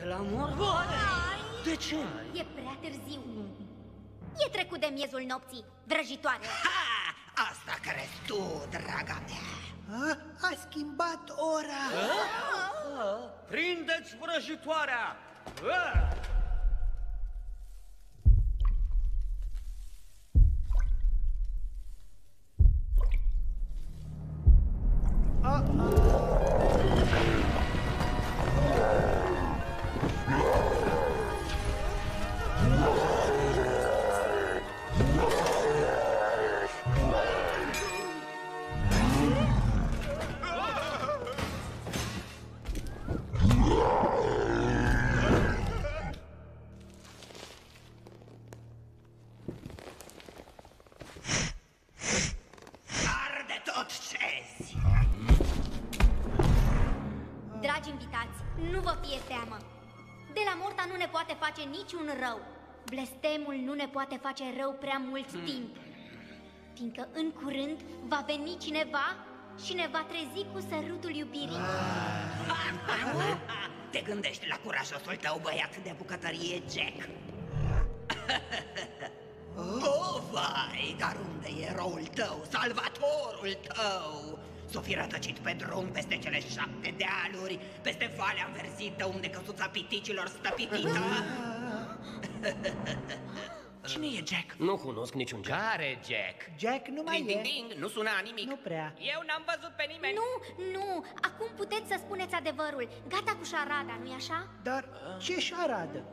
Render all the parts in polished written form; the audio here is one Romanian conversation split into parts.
la mort? De ce? E prea târziu. E trecut de miezul nopții, vrăjitoare. Ha! Asta crezi tu, draga mea. A schimbat ora. Prindeți vrăjitoarea! Arde tot ce-zi. Dragi invitați, nu vă fie teamă. De la Morta nu ne poate face niciun rău. Blestemul nu ne poate face rău prea mult timp. Fiindcă în curând va veni cineva și ne va trezi cu sărutul iubirii. Te gândești la curajosul tău băiat de bucătărie, Jack? Oh, vai, dar unde e eroul tău, salvatorul tău? S-o fi rătăcit pe drum peste cele 7 dealuri, peste valea înverzită unde căsuța piticilor stă pitită. Cine e Jack? Nu cunosc niciun Jack. Care Jack? Jack nu mai Ding, ding, e. ding, nu suna nimic. Nu prea. Eu n-am văzut pe nimeni. Nu, acum puteți să spuneți adevărul. Gata cu șarada, nu-i așa? Dar ce șaradă?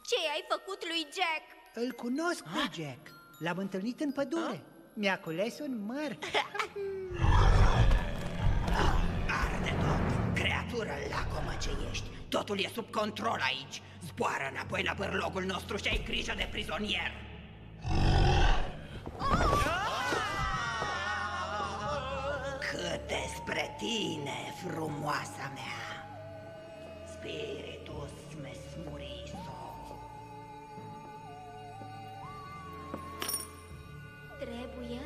Ce ai făcut lui Jack? Îl cunosc pe Jack. L-am întâlnit în pădure. Mi-a cules un măr. Arde tot, creatură lacomă ce ești. Totul e sub control aici. Zboară înapoi la bârlogul nostru și ai grijă de prizonier. Cât despre tine, frumoasa mea, Spiritus Mesmuriso. Trebuie